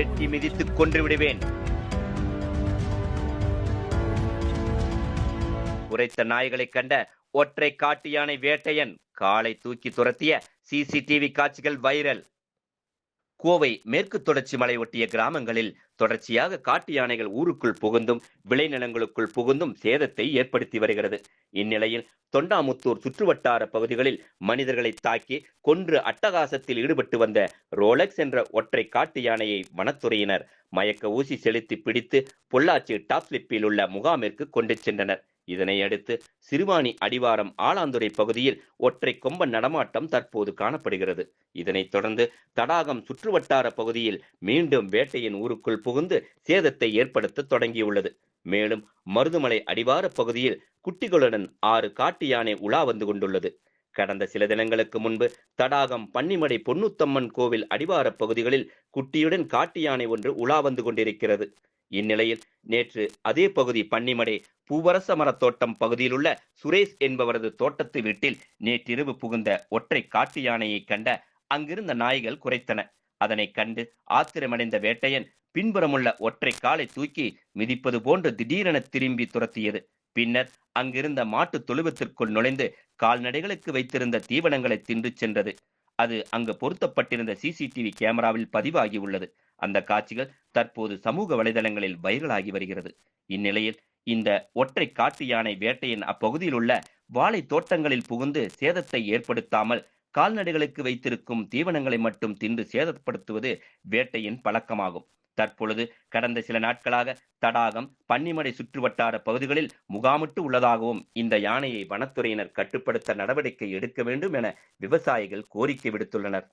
எட்டி மிதித்து கொன்று விடுவேன். குறைத்த நாய்களை கண்ட ஒற்றை காட்டு யானை வேட்டையன் காலை தூக்கி துரத்திய சிசிடிவி காட்சிகள் வைரல். கோவை மேற்கு தொடர்ச்சி மலை ஒட்டிய கிராமங்களில் தொடர்ச்சியாக காட்டு யானைகள் ஊருக்குள் புகுந்தும் விளைநிலங்களுக்குள் புகுந்தும் சேதத்தை ஏற்படுத்தி வருகிறது. இந்நிலையில் தொண்டாமுத்தூர் சுற்றுவட்டார பகுதிகளில் மனிதர்களை தாக்கி கொன்று அட்டகாசத்தில் ஈடுபட்டு வந்த ரோலக்ஸ் என்ற ஒற்றை காட்டு யானையை வனத்துறையினர் மயக்க ஊசி செலுத்தி பிடித்து பொள்ளாச்சி டாப்ஸ்லிப்பில் உள்ள முகாமிற்கு கொண்டு சென்றனர். இதனை அடுத்து சிறுவாணி அடிவாரம் ஆலாந்துறை பகுதியில் ஒற்றை கொம்பன் நடமாட்டம் தற்போது காணப்படுகிறது. இதனைத் தொடர்ந்து தடாகம் சுற்றுவட்டார பகுதியில் மீண்டும் வேட்டையின் ஊருக்குள் புகுந்து சேதத்தை ஏற்படுத்த தொடங்கியுள்ளது. மேலும் மருதுமலை அடிவார பகுதியில் குட்டிகளுடன் 6 காட்டு யானை உலா வந்து கொண்டுள்ளது. கடந்த சில தினங்களுக்கு முன்பு தடாகம் பன்னிமடை பொன்னுத்தம்மன் கோவில் அடிவார பகுதிகளில் குட்டியுடன் காட்டு யானை ஒன்று உலா வந்து கொண்டிருக்கிறது. இந்நிலையில் நேற்று அதே பகுதி பன்னிமடை பூவரச மரத்தோட்டம் பகுதியில் உள்ள சுரேஷ் என்பவரது தோட்டத்து வீட்டில் நேற்றிரவு புகுந்த ஒற்றை காட்டு யானையை கண்ட அங்கிருந்த நாய்கள் குரைத்தன. அதனை கண்டு ஆத்திரமடைந்த வேட்டையன் பின்புறமுள்ள ஒற்றை காலை தூக்கி மிதிப்பது போன்று திடீரென திரும்பி துரத்தியது. பின்னர் அங்கிருந்த மாட்டு தொழுவத்திற்குள் நுழைந்து கால்நடைகளுக்கு வைத்திருந்த தீவனங்களை தின்று சென்றது. அது அங்கு பொருத்தப்பட்டிருந்த சிசிடிவி கேமராவில் பதிவாகி உள்ளது. அந்த காட்சிகள் தற்போது சமூக வலைதளங்களில் வைரலாகி வருகிறது. இந்நிலையில் இந்த ஒற்றை காட்டு யானை வேட்டையின் அப்பகுதியில் உள்ள வாழை தோட்டங்களில் புகுந்து சேதத்தை ஏற்படுத்தாமல் கால்நடைகளுக்கு வைத்திருக்கும் தீவனங்களை மட்டும் தின்று சேதப்படுத்துவது வேட்டையின் பழக்கமாகும். தற்பொழுது கடந்த சில நாட்களாக தடாகம் பன்னிமடை சுற்றுவட்டார பகுதிகளில் முகாமிட்டு உள்ளதாகவும் இந்த யானையை வனத்துறையினர் கட்டுப்படுத்த நடவடிக்கை எடுக்க வேண்டும் என விவசாயிகள் கோரிக்கை விடுத்துள்ளனர்.